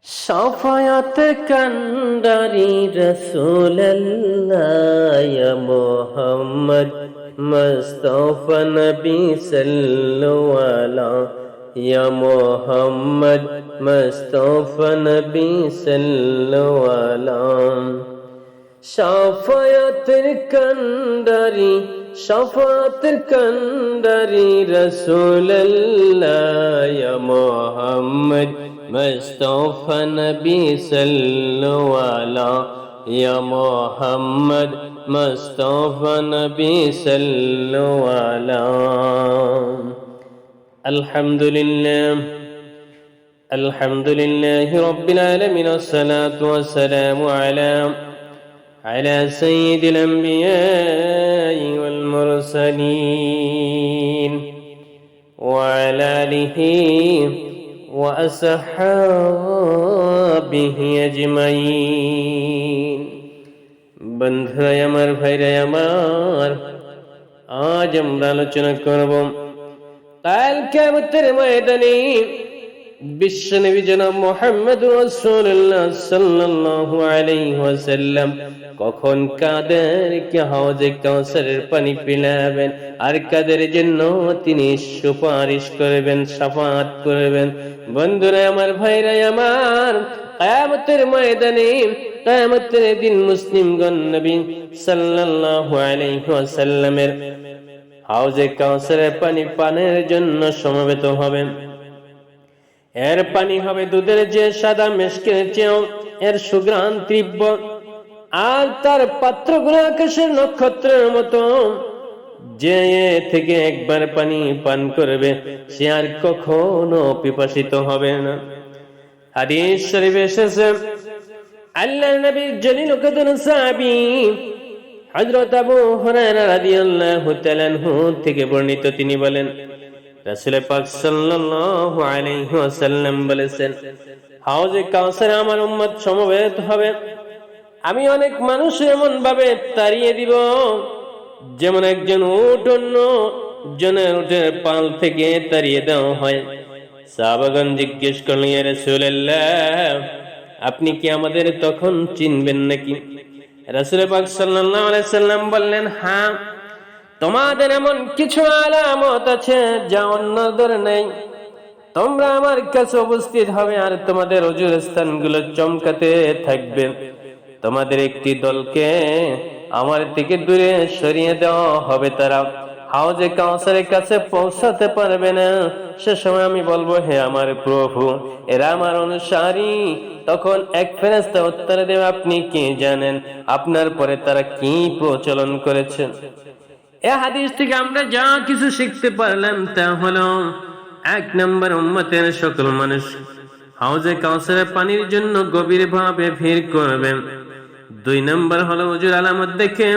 শাফায়াত কান্ডারি রাসূলুল্লাহ ইয়া মুহাম্মদ মুস্তাফা নবী সাল্লাল্লাহু আলা ইয়া মুহাম্মদ মুস্তাফা নবী সাল্লাল্লাহু আলা শাফায়াতের কান্ডারি রাসূলুল্লাহ ইয়া মুহাম্মদ মুস্তাফা নবী সাল্লাল্লাহু আলা ইয়া মুহাম্মদ মুস্তাফা নবী সাল্লাল্লাহু আলা আলহামদুলিল্লাহ রাব্বিল আলামিন ওয়াসসালাতু ওয়াসসালামু আলা সাইয়্যিদিল আমবিয়াই ওয়াল মুরসালিন ওয়া আলা আলিহি وأصحابه أجمعين বন্ধুরা আমার, ভাইরা আমার, আজ আমরা আলোচনা করব কাল কিয়ামতের ময়দানে বিশ্বনবী জনাব মুহাম্মদুর রাসূলুল্লাহ সাল্লাল্লাহু আলাইহি ওয়াসাল্লাম কখন কাদেরকে হাউজে কাউসারের পানি পিলাবেন আর কাদের জন্য তিনি সুপারিশ করবেন, শাফাআত করবেন। বন্ধুরা আমার, ভাইরা আমার, কিয়ামতের ময়দানে, কিয়ামতের দিন মুসলিমগণ নবী সাল্লাল্লাহু আলাইহি ওয়াসাল্লামের হাউজে কাউসারের পানি পানের জন্য সমবেত হবেন। এর পানি হবে দুধের যে সাদা মেশকের চেয়েও এর সুঘ্রাণ তীব্র, আর তার পাত্রগুলো আকাশের নক্ষত্রের মতো। যে থেকে একবার পানি পান করবে সে আর কখনো পিপাসিত হবে না। হাদিস শরীফে এসেছে, আল্লাহর নবী জলিল কদর সাহাবী হযরত আবু হুরায়রা রাদিয়াল্লাহু তাআলা আনহু থেকে বর্ণিত, তিনি বলেন, রাসূল পাক সাল্লাল্লাহু আলাইহি ওয়াসাল্লাম বলেছেন, হাউজে কাউসারে আমার উম্মত সমবেত হবে। আমি অনেক মানুষ এমন ভাবে তাড়িয়ে দিব যেমন একজন উট অন্য জনের উটের পাল থেকে তাড়িয়ে দেওয়া হয়। সাহাবাগণ জিজ্ঞেস করলেন, ইয়া রাসূলুল্লাহ, আপনি কি আমাদের তখন চিনবেন নাকি? রাসূল পাক সাল্লাল্লাহু আলাইহি সাল্লাম বললেন, হ্যাঁ, তোমাদের এমন কিছু আলামত আছে যা অন্যদের নেই। তোমরা আমার কাছে উপস্থিত হবে আর তোমাদের ওজুর স্থানগুলো চমকাতে থাকবে। তোমাদের একটি দলকে আমার থেকে দূরে সরিয়ে দেওয়া হবে, তারা হাউজে কাউসারের কাছে পৌঁছাতে পারবে না। সে সময় আমি বলবো, হে আমার প্রভু, এরা আমার অনুসারী। তখন এক ফেরেশতা উত্তর দেবে, আপনি কি জানেন আপনার পরে তারা কি প্রচলন করেছেন? এই হাদিস থেকে আমরা যা কিছু শিখতে পারলাম তা হলো, ১ নম্বর, উম্মতের সকল মানুষ হাউজে কাউসারের পানির জন্য গভীরভাবে ভিড় করবে। ২ নম্বর হলো ওজুর আলামত দেখে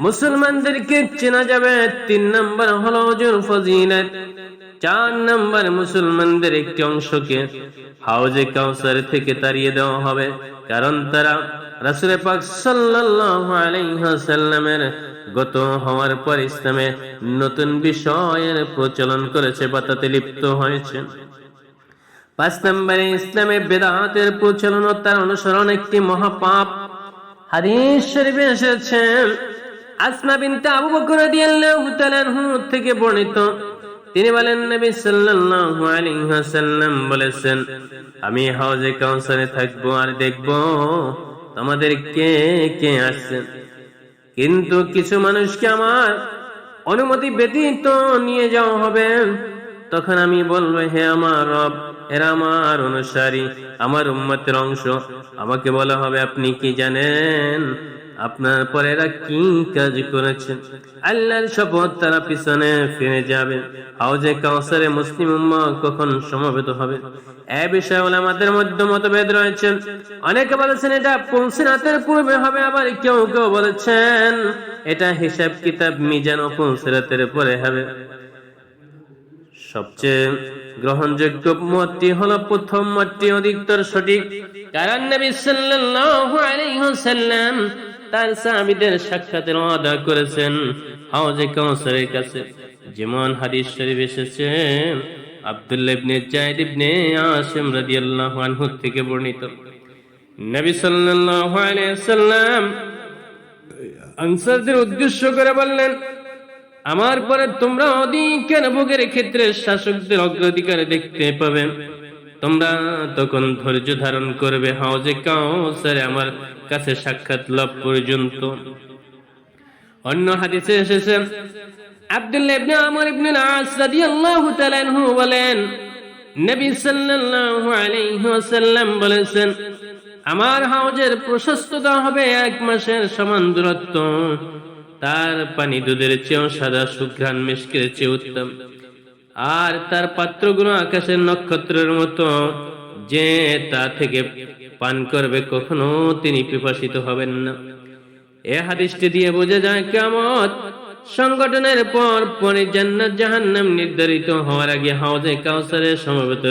মুসলমানদেরকে চেনা যাবে। ৩ নম্বর হলো ওজুর ফজিলত। ৪ নম্বর, মুসলমানদের একটি অংশকে হাউজে কাউসার থেকে তাড়িয়ে দেওয়া হবে, কারণ তারা রাসূল পাক সাল্লাল্লাহু আলাইহি ওয়াসাল্লামের গত হওয়ার পর ইসলামে নতুন বিষয়ের প্রচলন করেছে বা তাতে লিপ্ত হয়েছে। ৫ নম্বরে, ইসলামে বেদাতের প্রচলন ও তার অনুসরণ একটি মহাপাপ। হাদিস শরীফে এসেছে, আসমা বিনতে আবু বকর রাদিয়াল্লাহু তাআলা আনহু থেকে বর্ণিত, তিনি বলেন, নবী সাল্লাল্লাহু আলাইহি ওয়াসাল্লাম বলেছেন, আমি হাউজে কাউসারে থাকবো আর দেখবো তোমাদের কে কে আসছে, কিন্তু কিছু মানুষকে আমার অনুমতি ব্যতীত নিয়ে যাওয়া হবে। তখন আমি বলবো, হে আমার রব, এরা আমার অনুসারী, আমার উম্মতের অংশ। আমাকে বলা হবে, আপনি কি জানেন আপনার পরে এরা কি কাজ করেছেন? আল্লাহর শপথ, তারা পিছনে ফিরে যাবে। হাউজে কাউসারে মুসলিম উম্মাহ কখন সমবেত হবে এ বিষয়ে উলামাদের মধ্যে মতভেদ রয়েছে। অনেকে বলেছেন এটা পুলসিরাতের পূর্বে হবে, আবার কেউ কেউ বলেছেন এটা হিসাব কিতাব মিজান ও পুলসিরাতের পরে হবে। সবচেয়ে গ্রহণযোগ্য মতটি হলো প্রথম মতটি অধিকতর সঠিক, কারণ নবী সাল্লাল্লাহু আলাইহি ওয়াসাল্লাম তার সাহাবীদের সাক্ষাতের ওয়াদা করেছেন হাউজে কাউসারের কাছে। যেমন হাদিস শরীফ এসেছে, আব্দুল্লাহ ইবনে যায়েদ ইবনে আসিম রাদিয়াল্লাহু আনহু থেকে বর্ণিত, নবী সাল্লাল্লাহু আলাইহি ওয়াসাল্লাম আনসারদের উদ্দেশ্য করে বললেন, আমার পরে তোমরা অধিকার ভোগের ক্ষেত্রে শাসকদের অগ্রাধিকার দেখতে পাবে। তোমরা তখন ধৈর্য ধারণ করবে হাউজে কাউসারে আমার কাছে সাক্ষাৎ লাভ পর্যন্ত। অন্য হাদিসে এসেছে, আব্দুল্লাহ ইবনে আমর ইবনে আস রাদিয়াল্লাহু তাআলা আনহু বলেন, নবী সাল্লাল্লাহু আলাইহি ওয়াসাল্লাম বলেছেন, আমার হাউজের প্রশস্ততা হবে 1 মাসের সমান দূরত্ব, তার পানি দুধের চেয়েও সাদা, সুঘ্রাণ মিশকের চেয়ে উত্তম, আর তার পাত্রগুলো আকাশের নক্ষত্রের মতো, যে তা থেকে পান করবে কখনো তিনি পিপাসিত হবেন না। এ হাদিসটি দিয়ে বোঝা যায় কিয়ামত সংগঠনের পর পরে জান্নাত জাহান্নাম নির্ধারিত হওয়ার আগে হাউজে কাউসারে সমবেত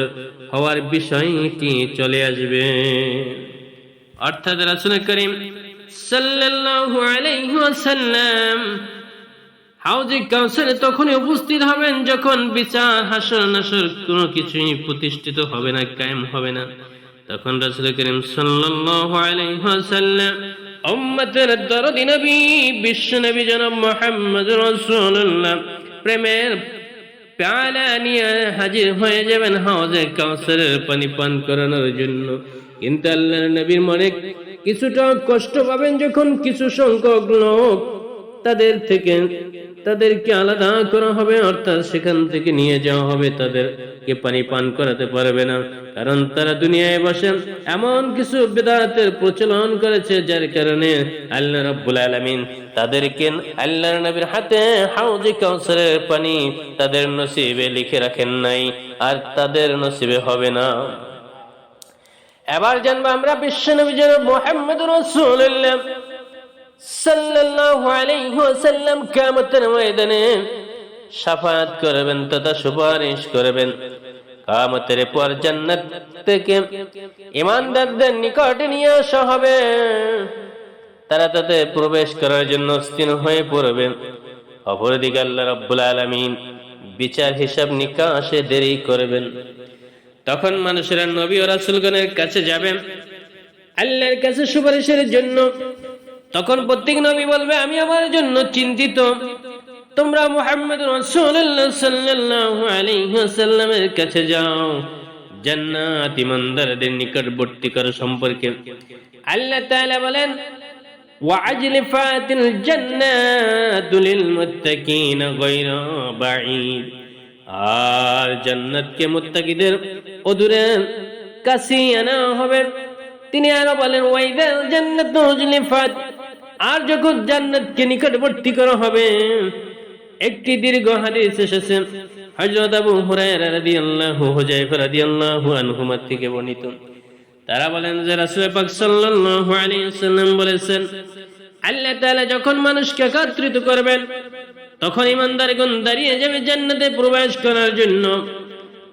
হওয়ার বিষয়টি চলে আসবে। অর্থাৎ রাসূল করিম সাল্লাল্লাহু আলাইহি ওয়াসাল্লাম হাউজে কাউসারে তখনই উপস্থিত হবেন যখন বিচার, হাসর নাসর কোনো কিছুই প্রতিষ্ঠিত হবে না, কায়েম হবে না। তখন রাসূল করিম সাল্লাল্লাহু আলাইহি ওয়াসাল্লাম উম্মতের দরদি নবী বিশ্ব নবী জনাব মুহাম্মদ রাসূলুল্লাহ প্রেমের পেয়ালা নিয়ে হাজির হয়ে যাবেন হাউজে কাউসারের পানি পান করানোর জন্য। কিন্তু আল্লাহর নবীর মনে কিছুটা কষ্ট পাবেন যখন কিছু সংখ্যক লোক তাদেরকে আলাদা করা হবে, অর্থাৎ সেখান থেকে নিয়ে যাওয়া হবে, তাদেরকে পানি পান করাতে পারবে না, কারণ তারা দুনিয়ায় বসে এমন কিছু বিদআতের প্রচলন করেছে যার কারণে আল্লাহ রাব্বুল আলামিন তাদেরকে আল্লাহর নবীর হাতে হাউজে কাউসারের পানি তাদের নসিবে লিখে রাখেন নাই, আর তাদের নসিবে হবে না। এবার জানবো আমরা বিশ্ব নবী জনাব মুহাম্মদুর রাসূলুল্লাহ সাল্লাল্লাহু আলাইহি ওয়াসাল্লাম কিয়ামতের ময়দানে শাফাআত করবেন তথা সুপারিশ করবেন। কিয়ামতের পর জান্নাত থেকে ঈমানদারদের নিকটে নিয়ে আসা হবে, তারা তাতে প্রবেশ করার জন্য স্থির হয়ে পড়বে। অপরদিকে আল্লাহ রাব্বুল আলামিন বিচার হিসাব নিকাশে দেরি করবেন। তখন মানুষেরা নবী ও রাসূলগণের কাছে যাবেন আল্লাহর কাছে সুপারিশের জন্য। তখন প্রত্যেক নবী বলবে, আমি আমার জন্য চিন্তিত, তোমরা মুহাম্মদ রাসূলুল্লাহ সাল্লাল্লাহু আলাইহি ওয়াসাল্লামের কাছে যাও, জান্নাত ঈমানদারদের নিকটবর্তী করা সম্পর্কে। আল্লাহ তাআলা বলেন, ওয়াজলিফাতিল জান্নাতু লিল মুত্তাকিনা গায়রা বাঈদ, আর জান্নাতকে মুত্তাকিদের অদূরে কাছে আনা হবে। তিনি আরো বলেন, ওয়াইদাল জান্নাতু উজলিফাত, আর যখন জান্নাতকে নিকটবর্তী করা হবে। একটি দীর্ঘ হাদিস এসেছে হযরত আবু হুরায়রা রাদিয়াল্লাহু হুযায়ফা রাদিয়াল্লাহু আনহুমা থেকে বর্ণিত। তারা বলেন যে রাসূল পাক সাল্লাল্লাহু আলাইহি ওয়াসাল্লাম বলেছেন, আল্লাহ তাআলা যখন মানুষকে একত্রিত করবেন তখন ঈমানদারগণ দাঁড়িয়ে যাবে জান্নাতে প্রবেশ করার জন্য।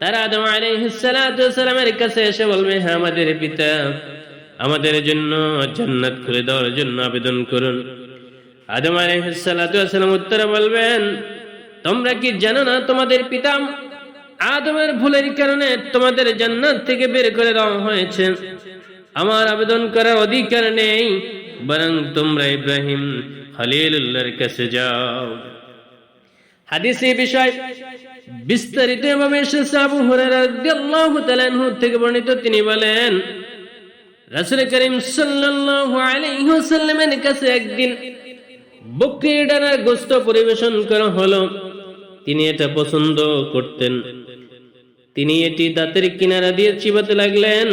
তারা আদম আলাইহিস সালাতু ওয়াস সালামের কাছে এসে বলবে, হে আমাদের পিতা, আমাদের জন্য জান্নাত খুলে দেওয়ার জন্য আবেদন করুন। আদম আলাইহিস সালাতু ওয়াস সালাম উত্তরে বলবেন, তোমরা কি জানো না তোমাদের পিতা আদমের ভুলের কারণে তোমাদের জান্নাত থেকে বের করে দেওয়া হয়েছে? আমার আবেদন করার অধিকার নেই, বরং তোমরা ইব্রাহিম খলিলুল্লাহর কাছে যাও। হাদিসে বিষয় বিস্তারিত ভাবে এসেছে আবু হুরায়রা রাদিয়াল্লাহু তাআলা আনহু থেকে বর্ণিত। তিনি বলেন, রাসূল করিম সাল্লাল্লাহু আলাইহি ওয়াসাল্লামের কাছে একদিন বকরির ডানার গোশত পরিবেশন করা হলো। তিনি এটা পছন্দ করতেন। তিনি এটি দাঁতের কিনারা দিয়ে চিবাতে লাগলেন।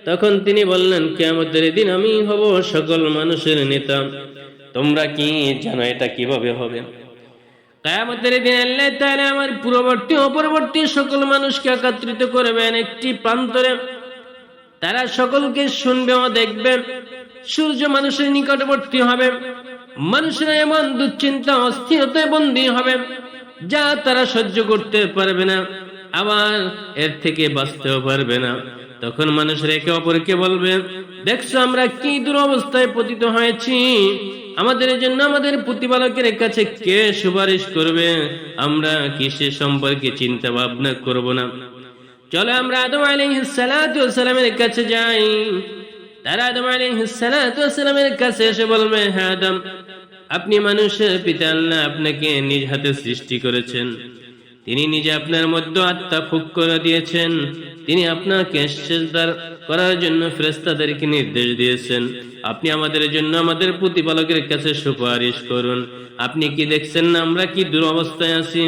তখন তিনি বললেন, কিয়ামতের দিন আমি হব সকল মানুষের নেতা। তোমরা কি জানো এটা কিভাবে হবে? কিয়ামতের দিন আল্লাহ তাআলা আমার পূর্ববর্তী ও পরবর্তী সকল মানুষকে একত্রিত করবেন একটি প্রান্তরে। তারা সকলকে শুনবে ও দেখবে। সূর্য মানুষের নিকটবর্তী হবে। মানুষেরা এমন দুশ্চিন্তা অস্থিরতায় বন্দী হবে যা তারা সহ্য করতে পারবে না, আবার এর থেকে বাঁচতেও পারবে না। তখন মানুষেরা একে অপরকে বলবে, দেখছো আমরা কি দুরবস্থায় পতিত হয়েছি, আমাদের জন্য আমাদের প্রতিপালকের কাছে কে সুপারিশ করবে? আমরা কিসে সম্পর্কে চিন্তা ভাবনা করব না? চলো আমরা আদম আলাইহিস সালাতু ওয়াস সালামের কাছে যাই। তারা আদম আলাইহিস সালাতু ওয়াস সালামের কাছে এসে বলবে, হ্যাঁ আদম, আপনি মানুষের পিতা, আল্লাহ আপনাকে নিজ হাতে সৃষ্টি করেছেন। তিনি নিজে আপনার মধ্যে আত্মা ফুঁক করে দিয়েছেন। তিনি আপনাকে সিজদা করার জন্য ফেরেশতাদেরকে নির্দেশ দিয়েছেন। আপনি আমাদের জন্য আমাদের প্রতিপালকের কাছে সুপারিশ করুন। আপনি কি দেখছেন না আমরা কি দুরবস্থায় আছি?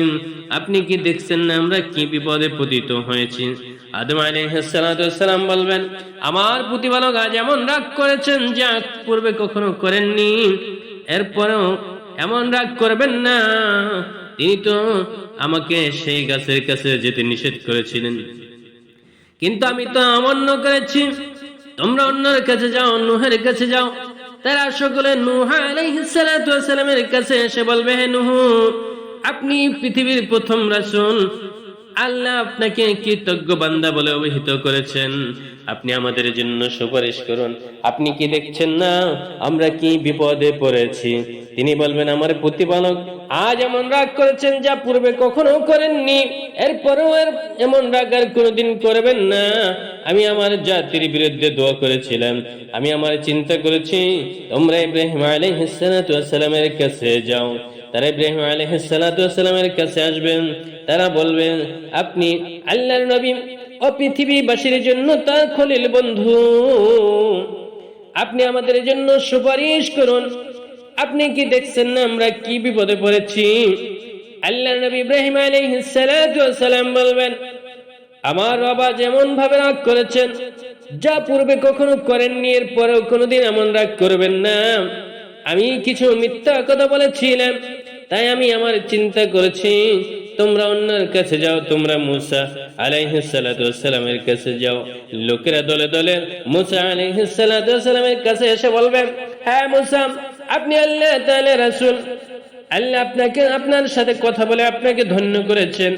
আপনি কি দেখছেন না আমরা কি বিপদে পতিত হয়েছি? আদম আলাইহিস সালাতু ওয়াস সালাম বলবেন, আমার প্রতিপালক আজ এমন রাগ করেছেন যা পূর্বে কখনো করেননি। এরপরেও এমন রাগ করবেন না। তিনি তো আমাকে সেই গাছের কাছে যেতে নিষেধ করেছিলেন, কিন্তু আমি তো অমান্য করেছি। তোমরা অন্যের কাছে যাও, নূহের কাছে যাও। তারা সকলে নূহ আলাইহিস সালাতু ওয়াস সালামের কাছে এসে বলবে, হে নূহ, আপনি পৃথিবীর প্রথম রাসূল। আল্লাহ আপনাকে কৃতজ্ঞ বান্দা বলে অভিহিত করেছেন। আপনি আমাদের জন্য সুপারিশ করুন। আপনি কি দেখছেন না আমরা কি বিপদে পড়েছি? তিনি বলবেন, আমার প্রতিপালক আজ এমন রাগ করেছেন যা পূর্বে কখনো করেননি। এরপরেও এমন রাগ আর কোনোদিন করবেন না। আমি আমার জাতির বিরুদ্ধে দোয়া করেছিলাম। আমি আমার চিন্তা করেছি, তোমরা ইব্রাহিম আলাইহিস সালাতু ওয়াস সালামের কাছে যাও। তারা ইব্রাহিম আলাইহিস সালাতু ওয়াস সালামের কাছে আসবেন। তারা বলবেন, আপনি আল্লাহর নবী ও পৃথিবীবাসীর জন্য তার খলিল বন্ধু। আপনি আমাদের জন্য সুপারিশ করুন। আপনি কি দেখছেন না আমরা কি বিপদে পড়েছি? আল্লাহর নবী ইব্রাহিম আলাইহিস সালাতু ওয়াস সালাম বলবেন, আমার বাবা যেমন ভাবে রাগ করেছেন যা পূর্বে কখনো করেননি, এরপরেও কোনোদিন এমন রাগ করবেন না। আমি কিছু মিথ্যা কথা বলেছিলাম, তাই আমি আমার চিন্তা করেছি। তোমরা অন্যের কাছে যাও, তোমরা মূসা আলাইহিস সালাতু ওয়াস সালামের কাছে যাও। লোকেরা দলে দলে মূসা আলাইহিস সালাতু ওয়াস সালামের কাছে এসে বলবেন, হ্যাঁ মূসা, আপনি আল্লাহ তাআলার রাসূল। আল্লাহ আপনাকে আপনার সাথে কথা বলে আপনাকে ধন্য করেছেন।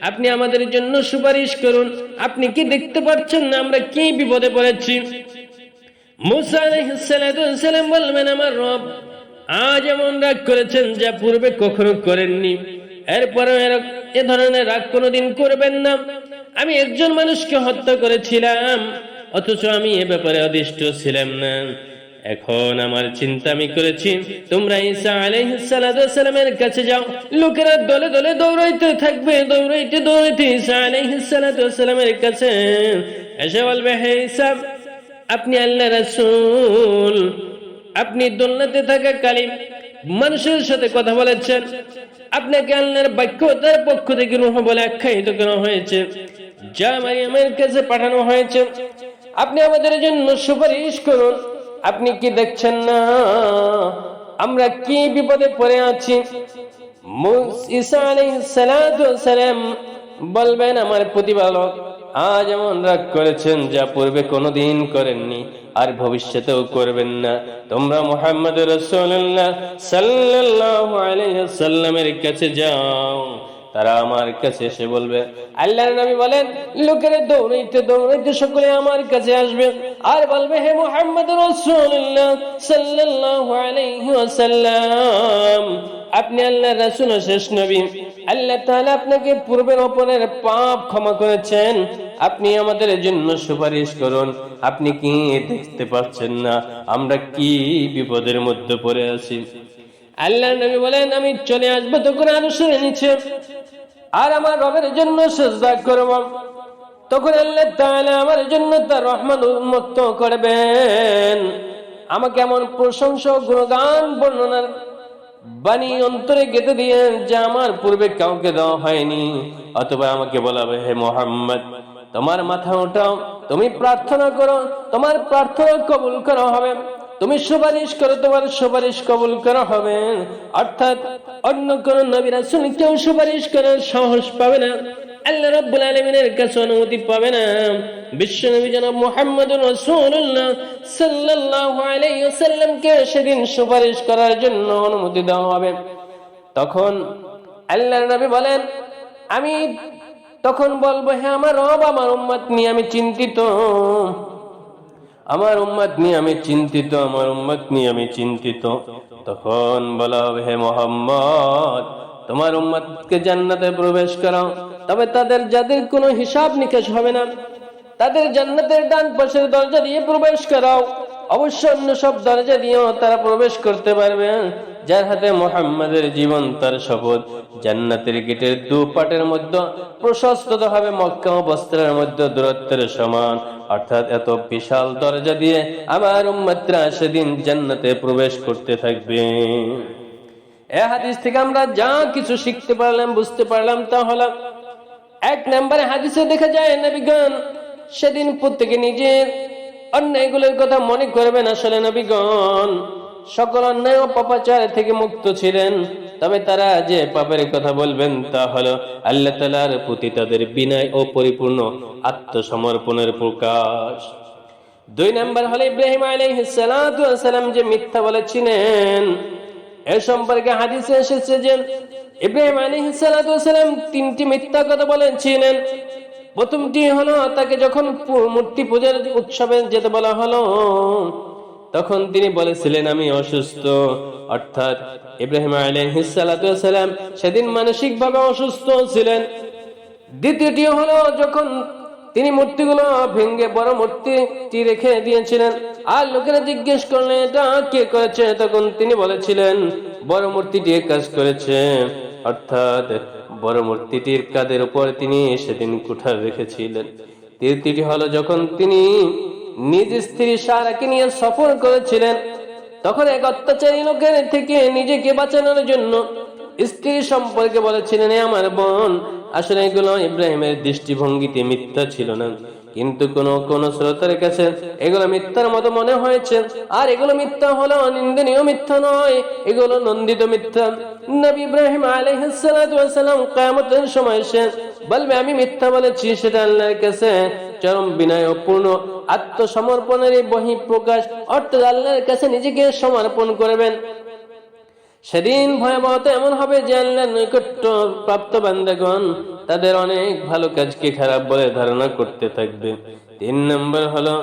আপনি আমাদের জন্য সুপারিশ করুন। আপনি কি দেখতে পাচ্ছেন না আমরা কি বিপদে পড়েছি? মূসা আলাইহিস সালাতু ওয়াস সালাম বলবেন, আমার রব আজ এমন রাগ করেছেন যা পূর্বে কখনো করেননি। এরপরে এ ধরনের রাগ কোনোদিন করবেন না। আমি একজন মানুষকে হত্যা করেছিলাম, অথচ আমি এ ব্যাপারে অদিষ্ট ছিলাম না। এখন আমার চিন্তা আমি করেছি, তোমরা ঈসা আলাইহিস সালাতু ওয়াস সালামের কাছে যাও। লোকেরা দলে দলে দৌড়াইতে থাকবে, দৌড়াইতে দৌড়াইতে ঈসা আলাইহিস সালাতু ওয়াস সালামের কাছে এসে বলবে, হে ঈসা, আপনি আল্লাহর রাসূল। আপনি দোলনাতে থাকা কালীন মানুষের সাথে কথা বলেছেন। আপনাকে আল্লাহর বাক্য তার পক্ষ থেকে রূহ বলে আখ্যায়িত করা হয়েছে, যা মারিয়ামের কাছে পাঠানো হয়েছে। আপনি আমাদের জন্য সুপারিশ করুন। আপনি কি দেখছেন না আমরা কি বিপদে পড়ে আছি? ঈসা আলাইহিস সালাতু ওয়াস সালাম বলবেন, আমার প্রতিপালক আজ এমন রাগ করেছেন যা পূর্বে কোনোদিন করেননি, আর ভবিষ্যতেও করবেন না। তোমরা মুহাম্মদ রাসূলুল্লাহ সাল্লাল্লাহু আলাইহি ওয়াসাল্লামের কাছে যাও। তারা আমার কাছে এসে বলবে, আল্লাহর নবী বলেন, লোকেরা দৌড়াইতে দৌড়াইতে সকলে আমার কাছে আসবে আর বলবে, হে মুহাম্মদ রাসূলুল্লাহ সাল্লাল্লাহু আলাইহি ওয়াসাল্লাম, আপনি আল্লাহর রাসূল ও শেষ নবী। আল্লাহ তাআলা আপনাকে পূর্বের অপরের পাপ ক্ষমা করেছেন। আপনি আমাদের জন্য সুপারিশ করুন। আপনি কি দেখতে পাচ্ছেন না আমরা কি বিপদের মধ্যে পড়ে আছি? আল্লাহর নবী বলেন, আমি চলে আসবো তখন আরশের নিচে আর আমার রবের জন্য সিজদা করব। তখন আল্লাহ তাআলা আমার জন্য তার রহমত উন্মুক্ত করবেন। আমাকে এমন প্রশংসা গুণগান বর্ণনার বাণী অন্তরে গেঁথে দিয়ে যা আমার পূর্বে কাউকে দেওয়া হয়নি। অথবা আমাকে বলাবে, হে মুহাম্মদ, তোমার মাথা উঠাও, তুমি প্রার্থনা করো, তোমার প্রার্থনা কবুল করা হবে। তুমি সুপারিশ করো, তোমার সুপারিশ কবুল করা হবে। অর্থাৎ অন্য কোন নবী রাসূল কেউ সুপারিশ করার সাহস পাবে না, আল্লাহ রাব্বুল আলামিনের কাছে অনুমতি পাবে না। বিশ্ব নবী জনাব মুহাম্মদুর রাসূলুল্লাহ সাল্লাল্লাহু আলাইহি ওয়াসাল্লামকে সেদিন সুপারিশ করার জন্য অনুমতি দেওয়া হবে। তখন আল্লাহর নবী বলেন, আমি তখন বলবো, হে আমার রব, আমার উম্মত নিয়ে আমি চিন্তিত। আমার উম্মত নিয়ে আমি চিন্তিত, আমার উম্মত নিয়ে আমি চিন্তিত। তখন বলা হবে, হে মুহাম্মদ, তোমার উম্মতকে জান্নাতে প্রবেশ করাও, তবে যাদের কোনো হিসাব নিকাশ হবে না, তাদের জান্নাতের ডান পাশের দরজা দিয়ে প্রবেশ করাও। অবশ্য অন্য সব দরজা দিয়েও তারা প্রবেশ করতে পারবে। যার হাতে মুহাম্মাদের জীবন, তার শপথ, জান্নাতের গেটের দুপাটের মধ্যে প্রশস্ততা হবে মক্কা ও বস্ত্রের মধ্যে দূরত্বের সমান। অর্থাৎ এত বিশাল দরজা দিয়ে আমার উম্মতরা সেদিন জান্নাতে প্রবেশ করতে থাকবে। এই হাদিস থেকে আমরা যা কিছু শিখতে পারলাম, বুঝতে পারলাম, তা হলো, এক নম্বরে হাদিসে দেখা যায় নবীগণ সেদিন প্রত্যেকে নিজের অন্যায়গুলোর কথা মনে করবেন। আসলে নবীগণ সকল অন্যায় ও পাপাচার থেকে মুক্ত ছিলেন, তবে তারা যে পাপের কথা বলবেন তা হলো আল্লাহ তাআলার প্রতি তাদের বিনয় ও পরিপূর্ণ আত্মসমর্পণের প্রকাশ। দুই নম্বর হলো ইব্রাহিম আলাইহিস সালাতু ওয়াস সালাম যে মিথ্যা বলেছিলেন, এ সম্পর্কে হাদিসে এসেছে যে ইব্রাহিম আলাইহিস সালাতু ওয়াস সালাম তিনটি মিথ্যা কথা বলেছিলেন। প্রথমটি হলো, তাকে যখন মূর্তি পূজার উৎসবে যেতে বলা হলো, তখন তিনি বলেছিলেন আমি অসুস্থ। অর্থাৎ ইব্রাহিম আলাইহিস সালাতু ওয়াস সালাম সেদিন মানসিকভাবে অসুস্থ ছিলেন। দ্বিতীয়টি হলো, যখন তিনি মূর্তিগুলো ভেঙে বড় মূর্তিটি রেখে দিয়েছিলেন, আর লোকেরা জিজ্ঞেস করলেন এটা কে করেছে, তখন তিনি বলেছিলেন বড় মূর্তিটি কাজ করেছে। অর্থাৎ বড় মূর্তিটির কাঁধের উপর তিনি সেদিন কুঠার রেখেছিলেন। তৃতীয়টি হলো, যখন তিনি নিজ স্ত্রী সারাকে নিয়ে সফর করেছিলেন, তখন এক অত্যাচারী লোকের থেকে নিজেকে বাঁচানোর জন্য স্ত্রী সম্পর্কে বলেছিলেন এ আমার বোন। আসলে এগুলো ইব্রাহিমের দৃষ্টিভঙ্গিতে মিথ্যা ছিল না, কিন্তু কোন শ্রোতার কাছে এগুলো মিথ্যার মতো মনে হয়েছে। আর এগুলো মিথ্যা হলো নিন্দনীয় মিথ্যা নয়, এগুলো নন্দিত মিথ্যা। নবী ইব্রাহিম আলাইহিস সালাতু ওয়াস সালাম কিয়ামতের সময় এসে বলবে আমি মিথ্যা বলেছি, সেটা আল্লাহর কাছে চরম বিনয়পূর্ণ আত্মসমর্পণের বহিঃপ্রকাশ। অর্থাৎ আল্লাহর কাছে নিজেকে সমর্পণ করবেন। সেদিন ভয়াবহতা এমন হবে যে আল্লাহর নৈকট্য প্রাপ্ত বান্দাগণ তাদের অনেক ভালো কাজকে খারাপ বলে ধারণা করতে থাকবে। 3 নম্বর হলো,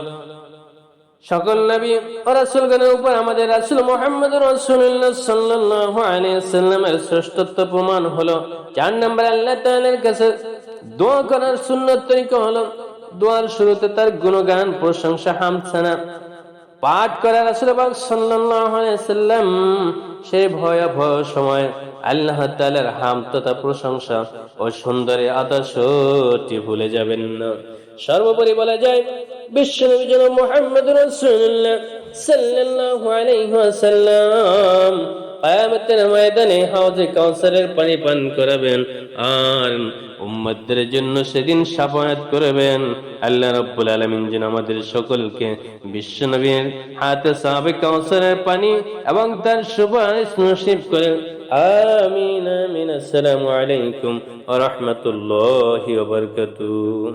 সকল নবী ও রাসূলগণের উপর আমাদের রাসূল মুহাম্মদুর রাসূলুল্লাহ সাল্লাল্লাহু আলাইহি ওয়াসাল্লামের শ্রেষ্ঠত্ব প্রমাণ হলো। 4 নম্বর, আল্লাহ তাআলার কাছে দোয়া করার সুন্নাত তরিকা হলো দোয়ার শুরুতে তার গুণগান, প্রশংসা, হামদ, সানা পাঠ করা। রাসূল পাক সাল্লাল্লাহু আলাইহি ওয়াসাল্লাম সেই ভয়াবহ সময় আল্লাহ তাআলার হামদ তথা প্রশংসা ও সুন্দর আদর্শটি ভুলে যাবেন না। সর্বোপরি বলা যায় বিশ্বনবী জনাব মুহাম্মদুর রাসূলুল্লাহ সাল্লাল্লাহু আলাইহি ওয়াসাল্লাম কিয়ামতের ময়দানে হাউজে কাউসারের পানি পান করাবেন আর উম্মতদের জন্য সেদিন শাফাআত করবেন। আল্লাহ রাব্বুল আলামিন যেন আমাদের সকলকে বিশ্বনবীর হাতে সাহাবে কাউসারের পানি এবং তার সুপারিশ নসিব করেন। আমিন আমিন। আসসালামু আলাইকুম ওয়া রাহমাতুল্লাহি ওয়া বারাকাতুহু।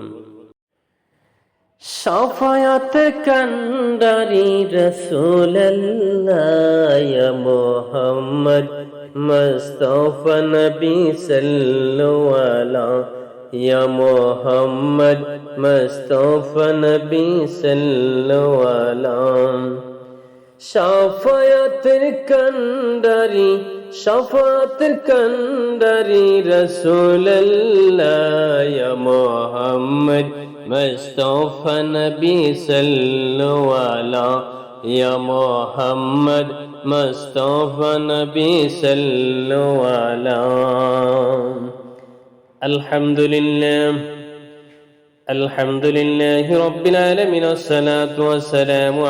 শাফায়াত কান্ডারি রাসূলুল্লাহ ইয়া মুহাম্মদ মুস্তাফা নবী সাল্লাল্লাহু আলাইহি ইয়া মুহাম্মদ মুস্তাফা নবী সাল্লাল্লাহু আলাইহি। শাফায়াতের কান্ডারি, শাফায়াতের কান্ডারি রাসূলুল্লাহ ইয়া মুহাম্মদ মুস্তাফা নবী সাল্লাল্লাহু আলাইহি ইয়া মুহাম্মদ মুস্তাফা নবী সাল্লাল্লাহু আলাইহি। আলহামদুলিল্লাহ আলহামদুলিল্লাহি রাব্বিল আলামিন ওয়াসসালাতু ওয়াসসালামু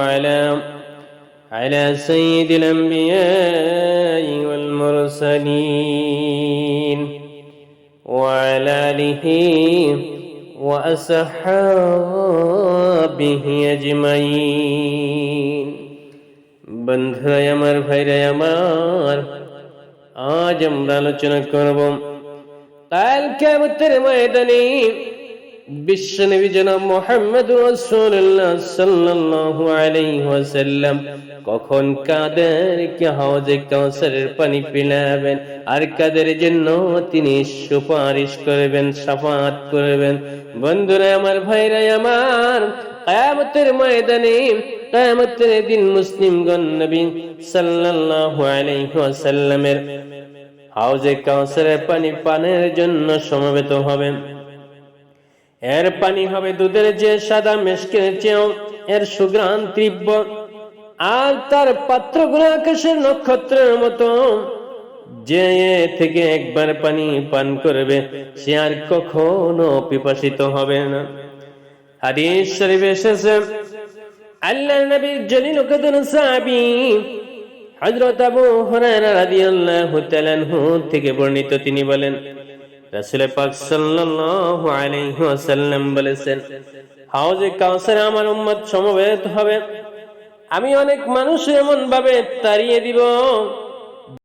আলা সাইয়্যিদিল আমবিয়াই ওয়াল মুরসালিন ওয়া আলা আলিহি ওয়া আসহাবিহি আজমাইন। বন্ধুরা আমার, ভাইরা আমার, আজ আমরা আলোচনা করব কাল কিয়ামতের ময়দানে বিশ্বনবী জনাব মুহাম্মদুর রাসূলুল্লাহ সাল্লাল্লাহু আলাইহি ওয়াসাল্লাম কখন কাদেরকে হাউজে কাউসারের পানি পিলাবেন আর কাদের জন্য তিনি সুপারিশ করবেন, শাফাআত করবেন। বন্ধুরা আমার, ভাইরা আমার, কিয়ামতের ময়দানে কিয়ামতের দিন মুসলিমগণ নবী সাল্লাল্লাহু আলাইহি ওয়াসাল্লামের হাউজে কাউসারের পানি পানের জন্য সমবেত হবেন। এর পানি হবে দুধের যে সাদা মেশকের চেয়েও এর সুঘ্রাণ তীব্র, আর তার পাত্রগুলো আকাশের নক্ষত্রের মতো। যে থেকে একবার পানি পান করবে সে আর কখনো পিপাসিত হবে না। হাদিস শরীফে এসেছে, আল্লাহর নবীর জলিল কদর সাহাবী হযরত আবু হুরায়রা রাদিয়াল্লাহু তাআলা আনহু থেকে বর্ণিত, তিনি বলেন, রাসূল পাক সাল্লাল্লাহু আলাইহি ওয়াসাল্লাম বলেছেন, হাউজে কাউসারে আমার উম্মত সমবেত হবে। আমি অনেক মানুষ এমন ভাবে তাড়িয়ে দিব